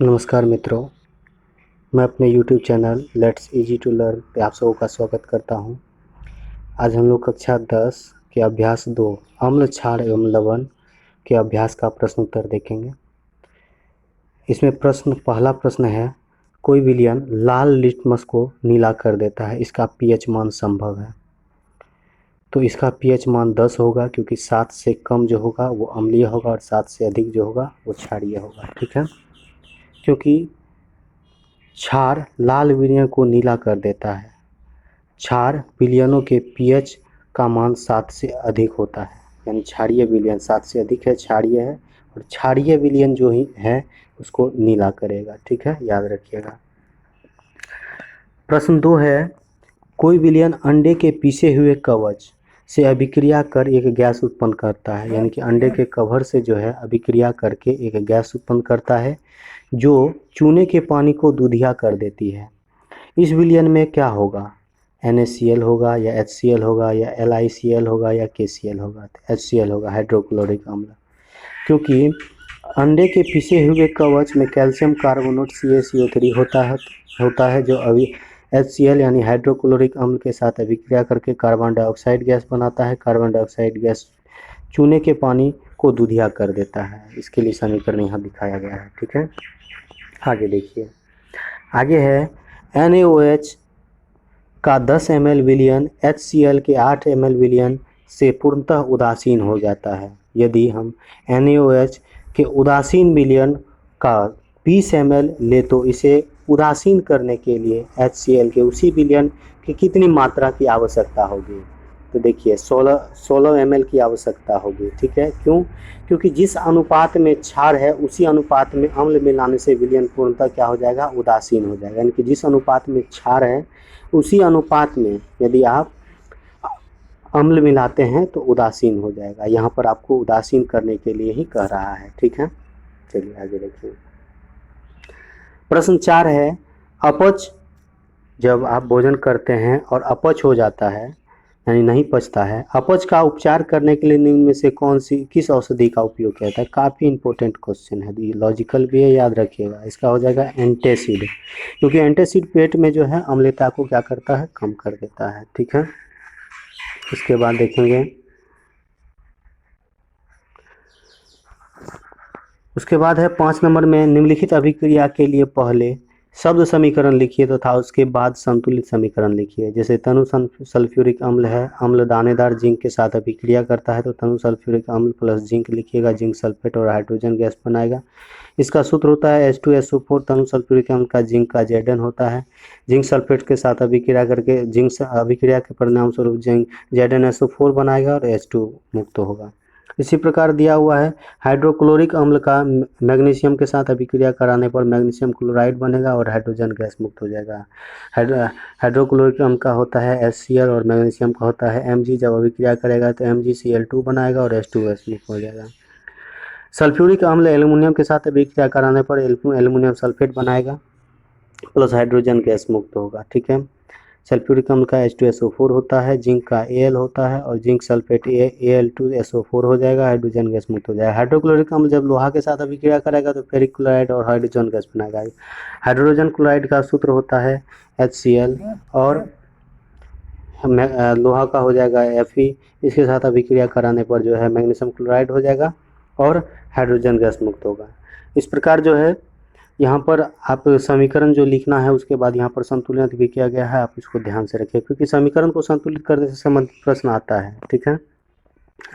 नमस्कार मित्रों, मैं अपने YouTube channel let's easy to learn पे आप सबों का स्वागत करता हूं। आज हम लोग कक्षा 10 के अभ्यास 2 अम्ल क्षार एवं लवण के अभ्यास का प्रश्न उत्तर देखेंगे। इसमें पहला प्रश्न है, कोई विलयन लाल लिटमस को नीला कर देता है, इसका pH मान संभव है। तो इसका pH मान 10 होगा, क्योंकि 7 से कम जो होगा वो अम्लीय होगा और 7 से अधिक जो होगा वो क्षारीय होगा। ठीक है, क्योंकि क्षार लाल विलयन को नीला कर देता है। क्षार विलयनों के pH का मान 7 से अधिक होता है, यानी क्षारीय विलयन 7 से अधिक है, क्षारीय है, और क्षारीय विलयन जो ही है उसको नीला करेगा। ठीक है, याद रखिएगा। प्रश्न 2 है, कोई विलयन अंडे के पीसे हुए कवच से अभिक्रिया कर एक गैस उत्पन्न करता है, यानी कि अंडे के कवर से जो है अभिक्रिया करके एक गैस उत्पन्न करता है जो चूने के पानी को दूधिया कर देती है। इस विलयन में क्या होगा? NaCl होगा या HCl होगा या LiCl होगा या KCl होगा? तो HCl होगा, हाइड्रोक्लोरिक अम्ल। क्योंकि अंडे के पिसे हुए कवच में कैल्शियम कार्बोनेट CaCO3 होता है जो अभी HCl यानी हाइड्रोक्लोरिक अम्ल के साथ अभिक्रिया करके कार्बन डाइऑक्साइड गैस बनाता है। कार्बन डाइऑक्साइड गैस चूने के पानी को दूधिया कर देता है। इसके लिए समीकरण यहाँ दिखाया गया है। ठीक है, आगे देखिए। आगे है, NaOH का 10 ml विलयन HCl के 8 ml विलयन से पूर्णतः उदासीन हो जाता है। यदि हम NaOH के उदासीन विलयन का 20 ml ले तो इसे उदासीन करने के लिए HCl के उसी विलयन की कितनी मात्रा की आवश्यकता होगी? तो देखिए 16 ml की आवश्यकता होगी। ठीक है, क्यों? क्योंकि जिस अनुपात में क्षार है उसी अनुपात में अम्ल मिलाने से विलयन पूर्णतः क्या हो जाएगा? उदासीन हो जाएगा। यानी कि जिस अनुपात में क्षार है उसी अनुपात में यदि आप अम्ल मिलाते हैं तो उदासीन हो जाएगा। यहाँ पर आपको उदासीन करने के लिए ही कह रहा है। ठीक है, चलिए आगे देखिए। प्रश्न 4 है, अपच, जब आप भोजन करते हैं और अपच हो जाता है यानी नहीं पचता है, अपच का उपचार करने के लिए निम्न में से किस औषधि का उपयोग किया जाता है? काफ़ी इंपॉर्टेंट क्वेश्चन है, ये लॉजिकल भी है, याद रखिएगा। इसका हो जाएगा एंटासिड, क्योंकि एंटासिड पेट में जो है अम्लता को क्या करता है? कम कर देता है। ठीक है, इसके बाद देखेंगे, उसके बाद है 5 नंबर में, निम्नलिखित अभिक्रिया के लिए पहले शब्द समीकरण लिखिए तथा उसके बाद संतुलित समीकरण लिखिए। जैसे तनु सल्फ्यूरिक अम्ल है, अम्ल दानेदार जिंक के साथ अभिक्रिया करता है तो तनु सल्फ्यूरिक अम्ल प्लस जिंक लिखिएगा, जिंक सल्फेट और हाइड्रोजन गैस बनाएगा। इसका सूत्र होता है H2SO4। तनु सल्फ्यूरिक अम्ल का जिंक का Zn होता है। जिंक सल्फेट के साथ अभिक्रिया करके जिंक अभिक्रिया के परिणाम स्वरूप जिंक ZnSO4 बनाएगा और H2 मुक्त होगा। इसी प्रकार दिया हुआ है, हाइड्रोक्लोरिक अम्ल का मैग्नीशियम के साथ अभिक्रिया कराने पर मैग्नीशियम क्लोराइड बनेगा और हाइड्रोजन गैस मुक्त हो जाएगा। हाइड्रोक्लोरिक अम्ल का होता है HCl और मैग्नीशियम का होता है Mg। जब अभिक्रिया करेगा तो MgCl2 बनाएगा और H2S मुक्त हो जाएगा। सल्फ्यूरिक अम्ल एल्युमिनियम के साथ अभिक्रिया कराने पर एल्युमिनियम सल्फेट बनाएगा प्लस हाइड्रोजन गैस मुक्त होगा। ठीक है, सल्फ्यूरिक अम्ल का H2SO4 होता है, जिंक का Al होता है और जिंक सल्फेट Al2SO4 हो जाएगा, हाइड्रोजन गैस मुक्त हो जाएगा। हाइड्रोक्लोरिक अम्ल जब लोहा के साथ अभिक्रिया करेगा तो फेरिक क्लोराइड और हाइड्रोजन गैस बनाएगा। हाइड्रोजन क्लोराइड का सूत्र होता है HCl और लोहा का हो जाएगा Fe। इसके साथ अभिक्रिया कराने पर जो है मैग्नीशियम क्लोराइड हो जाएगा और हाइड्रोजन गैस मुक्त होगा। इस प्रकार जो है यहाँ पर आप समीकरण जो लिखना है उसके बाद यहाँ पर संतुलित भी किया गया है, आप इसको ध्यान से रखिए क्योंकि समीकरण को संतुलित करने से संबंधित प्रश्न आता है। ठीक है,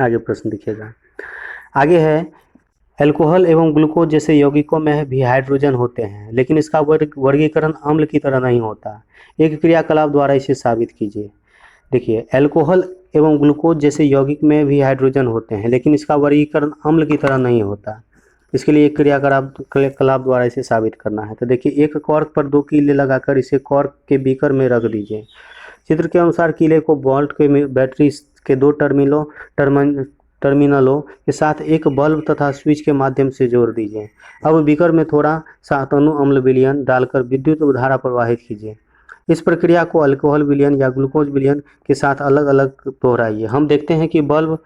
आगे प्रश्न दिखेगा। आगे है, अल्कोहल एवं ग्लूकोज जैसे यौगिकों में भी हाइड्रोजन होते हैं, लेकिन इसका वर्गीकरण अम्ल की तरह नहीं होता। एक क्रियाकलाप द्वारा इसे साबित कीजिए। देखिए, अल्कोहल एवं ग्लूकोज जैसे यौगिक में भी हाइड्रोजन होते हैं, लेकिन इसका वर्गीकरण अम्ल की तरह नहीं होता। इसके लिए एक क्रियाकलाप द्वारा इसे साबित करना है। तो देखिए, एक कॉर्क पर 2 कीले लगाकर इसे कॉर्क के बीकर में रख दीजिए। चित्र के अनुसार कीले को वोल्ट के बैटरी के 2 टर्मिनलों के साथ एक बल्ब तथा स्विच के माध्यम से जोड़ दीजिए। अब बीकर में थोड़ा सा तनु अम्ल विलयन डालकर विद्युत धारा प्रवाहित कीजिए। इस प्रक्रिया को अल्कोहल विलयन या ग्लूकोज विलयन के साथ अलग अलग दोहराइए। हम देखते हैं कि बल्ब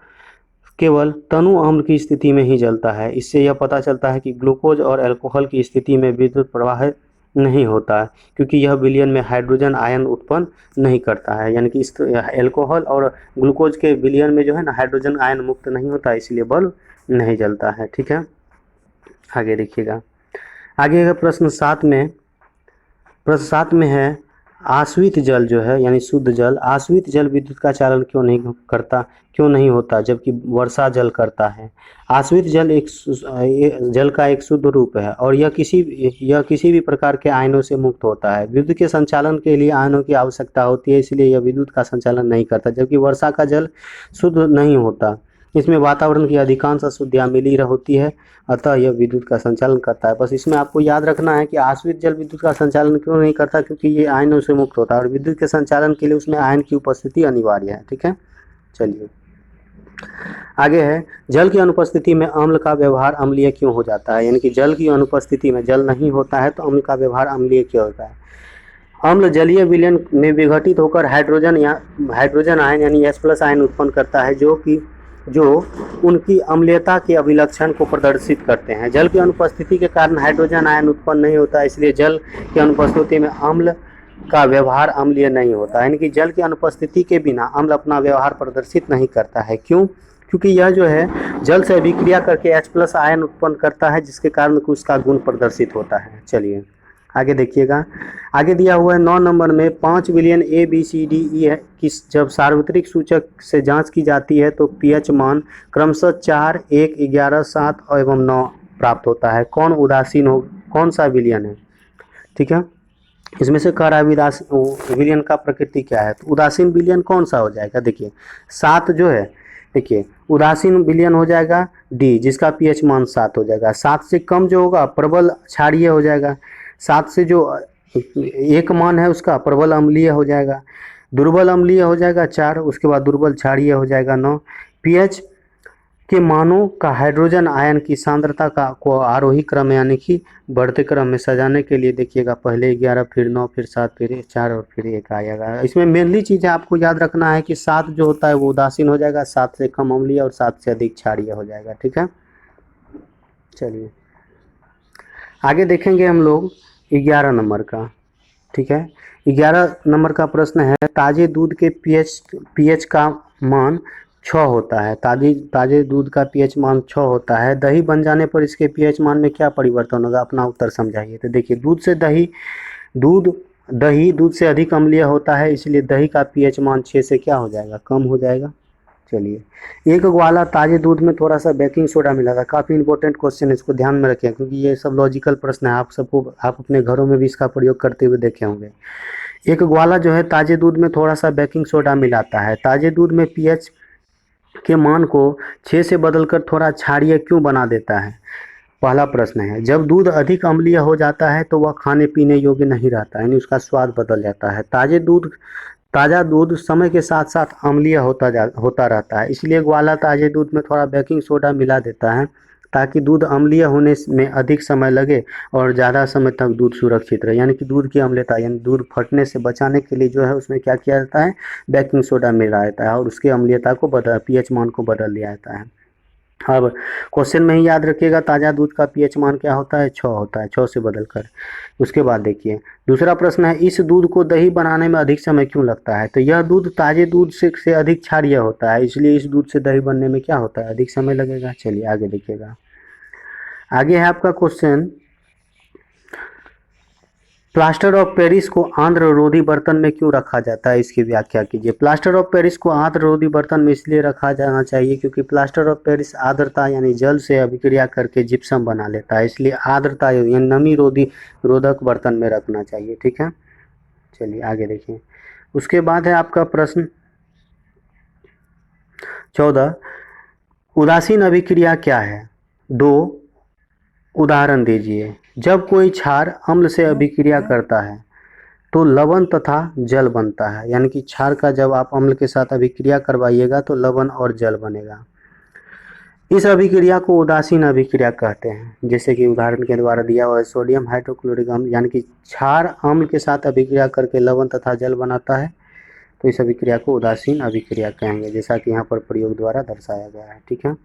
केवल तनु अम्ल की स्थिति में ही जलता है। इससे यह पता चलता है कि ग्लूकोज और अल्कोहल की स्थिति में विद्युत प्रवाह नहीं होता है, क्योंकि यह विलयन में हाइड्रोजन आयन उत्पन्न नहीं करता है। यानी कि इस अल्कोहल और ग्लूकोज के विलयन में जो है ना हाइड्रोजन आयन मुक्त नहीं होता, इसलिए बल्ब नहीं जलता है। ठीक है, आगे देखिएगा। आगे का प्रश्न 7 में है, आश्वित जल जो है यानी शुद्ध जल, आश्वित जल विद्युत का चालन क्यों नहीं होता, जबकि वर्षा जल करता है। आश्वित जल जल का एक शुद्ध रूप है और यह किसी भी प्रकार के आयनों से मुक्त होता है। विद्युत के संचालन के लिए आयनों की आवश्यकता होती है, इसलिए यह विद्युत का संचालन नहीं करता। जबकि वर्षा का जल शुद्ध नहीं होता, इसमें वातावरण की अधिकांश अशुद्धियाँ मिली होती है, अतः यह विद्युत का संचालन करता है। बस इसमें आपको याद रखना है कि आश्वित जल विद्युत का संचालन क्यों नहीं करता, क्योंकि ये आयनों से मुक्त होता है और विद्युत के संचालन के लिए उसमें आयन की उपस्थिति अनिवार्य है। ठीक है, चलिए आगे है, जल की अनुपस्थिति में अम्ल का व्यवहार अम्लीय क्यों हो जाता है। यानी कि जल की अनुपस्थिति में जल नहीं होता है तो अम्ल का व्यवहार अम्लीय क्यों होता है। अम्ल जलीय विलयन में विघटित होकर हाइड्रोजन आयन यानी H+ आयन उत्पन्न करता है, जो उनकी अम्लीयता के अभिलक्षण को प्रदर्शित करते हैं। जल की अनुपस्थिति के कारण हाइड्रोजन आयन उत्पन्न नहीं होता, इसलिए जल की अनुपस्थिति में अम्ल का व्यवहार अम्लीय नहीं होता। यानी कि जल की अनुपस्थिति के बिना अम्ल अपना व्यवहार प्रदर्शित नहीं करता है। क्यों? क्योंकि यह जो है जल से अभिक्रिया करके H+ आयन उत्पन्न करता है, जिसके कारण उसका गुण प्रदर्शित होता है। चलिए आगे देखिएगा। आगे दिया हुआ है 9 नंबर में 5 विलयन ABCDE है कि जब सार्वत्रिक सूचक से जांच की जाती है तो pH मान क्रमशः 4, 1, 11, 7 एवं 9 प्राप्त होता है। कौन सा विलयन है? ठीक है, इसमें से कह रहा है विलयन का प्रकृति क्या है, तो उदासीन विलयन कौन सा हो जाएगा। देखिए 7 जो है, देखिए उदासीन विलयन हो जाएगा D, जिसका pH मान 7 हो जाएगा। 7 से कम जो होगा प्रबल क्षारीय हो जाएगा। 7 से जो एक मान है उसका प्रबल अम्लीय हो जाएगा। दुर्बल अम्लीय हो जाएगा 4, उसके बाद दुर्बल क्षारीय हो जाएगा 9। pH के मानों का हाइड्रोजन आयन की सांद्रता को आरोही क्रम यानी कि बढ़ते क्रम में सजाने के लिए देखिएगा, पहले 11, फिर 9, फिर 7, फिर 4 और फिर 1 आएगा। इसमें मेनली चीज़ें आपको याद रखना है कि 7 जो होता है वो उदासीन हो जाएगा, 7 से कम अम्लीय और 7 से अधिक क्षारीय हो जाएगा। ठीक है, चलिए आगे देखेंगे हम लोग 11 नंबर का। ठीक है, 11 नंबर का प्रश्न है, ताजे दूध के pH का मान 6 होता है। ताजे दूध का pH मान 6 होता है। दही बन जाने पर इसके pH मान में क्या परिवर्तन होगा, अपना उत्तर समझाइए। तो देखिए दूध से अधिक अम्लीय होता है, इसलिए दही का pH मान 6 से क्या हो जाएगा, कम हो जाएगा। चलिए, एक ग्वाला ताजे दूध में थोड़ा सा बेकिंग सोडा मिला था। काफ़ी इंपॉर्टेंट क्वेश्चन है, इसको ध्यान में रखें क्योंकि ये सब लॉजिकल प्रश्न है। आप अपने घरों में भी इसका प्रयोग करते हुए देखे होंगे। एक ग्वाला जो है ताजे दूध में थोड़ा सा बेकिंग सोडा मिलाता है। ताजे दूध में pH के मान को 6 से बदलकर थोड़ा क्षारीय क्यों बना देता है। पहला प्रश्न है, जब दूध अधिक अम्लीय हो जाता है तो वह खाने पीने योग्य नहीं रहता, यानी उसका स्वाद बदल जाता है। ताज़ा दूध समय के साथ साथ अम्लीय होता रहता है, इसलिए ग्वाला ताजे दूध में थोड़ा बेकिंग सोडा मिला देता है ताकि दूध अम्लीय होने में अधिक समय लगे और ज़्यादा समय तक दूध सुरक्षित रहे। यानी कि दूध की अम्लता यानी दूध फटने से बचाने के लिए जो है उसमें क्या किया जाता है, बेकिंग सोडा मिला जाता है और उसकी अम्लीयता को pH मान को बदल दिया जाता है। अब क्वेश्चन में ही याद रखिएगा, ताज़ा दूध का pH मान क्या होता है, 6 होता है, 6 से बदलकर। उसके बाद देखिए दूसरा प्रश्न है, इस दूध को दही बनाने में अधिक समय क्यों लगता है। तो यह दूध ताजे दूध से अधिक क्षारीय होता है, इसलिए इस दूध से दही बनने में क्या होता है, अधिक समय लगेगा। चलिए आगे देखिएगा। आगे है आपका क्वेश्चन, प्लास्टर ऑफ पेरिस को आर्द्र रोधी बर्तन में क्यों रखा जाता है, इसकी व्याख्या कीजिए। प्लास्टर ऑफ पेरिस को आर्द्र रोधी बर्तन में इसलिए रखा जाना चाहिए क्योंकि प्लास्टर ऑफ पेरिस आर्द्रता यानी जल से अभिक्रिया करके जिप्सम बना लेता है, इसलिए आर्द्रता यानी नमी रोधक बर्तन में रखना चाहिए। ठीक है, चलिए आगे देखिए। उसके बाद है आपका प्रश्न 14, उदासीन अभिक्रिया क्या है, 2 उदाहरण दीजिए। जब कोई क्षार अम्ल से अभिक्रिया करता है तो लवण तथा जल बनता है, यानी कि क्षार का जब आप अम्ल के साथ अभिक्रिया करवाइएगा तो लवण और जल बनेगा। इस अभिक्रिया को उदासीन अभिक्रिया कहते हैं, जैसे कि उदाहरण के द्वारा दिया हुआ है सोडियम हाइड्रोक्लोरिक अम्ल, यानी कि क्षार अम्ल के साथ अभिक्रिया करके लवण तथा जल बनाता है तो इस अभिक्रिया को उदासीन अभिक्रिया कहेंगे, जैसा कि यहाँ पर प्रयोग द्वारा दर्शाया गया है। ठीक है,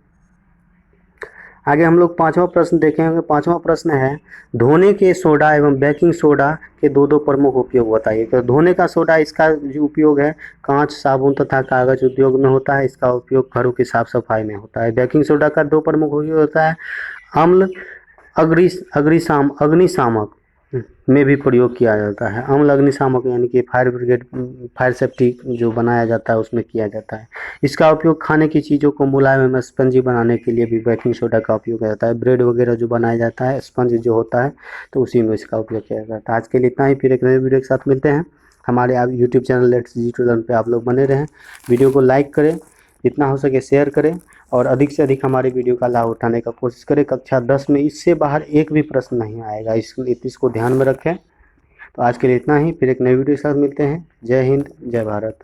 आगे हम लोग पांचवा प्रश्न देखेंगे। पांचवा प्रश्न है, धोने के सोडा एवं बेकिंग सोडा के दो दो प्रमुख उपयोग बताइए। तो धोने का सोडा, इसका जो उपयोग है कांच, साबुन तथा कागज उद्योग में होता है। इसका उपयोग घरों की साफ सफाई में होता है। बेकिंग सोडा का दो प्रमुख उपयोग होता है, अम्ल अग्निशामक में भी प्रयोग किया जाता है। अम्ल अग्निशामक यानी कि फायर ब्रिगेड, फायर सेफ्टी जो बनाया जाता है उसमें किया जाता है। इसका उपयोग खाने की चीज़ों को मुलायम एवं स्पंजी बनाने के लिए भी बेकिंग सोडा का उपयोग किया जाता है। ब्रेड वगैरह जो बनाया जाता है, स्पंज जो होता है, तो उसी में इसका उपयोग किया जाता है। आज के लिए इतना ही, फिर एक नए वीडियो के साथ मिलते हैं। हमारे आप YouTube channel let's digital learn पे आप लोग बने रहें। वीडियो को लाइक करें, जितना हो सके शेयर करें, और अधिक से अधिक हमारे वीडियो का लाभ उठाने का कोशिश करें। कक्षा 10 में इससे बाहर एक भी प्रश्न नहीं आएगा, इसको ध्यान में रखें। तो आज के लिए इतना ही, फिर एक नई वीडियो के साथ मिलते हैं। जय हिंद, जय भारत।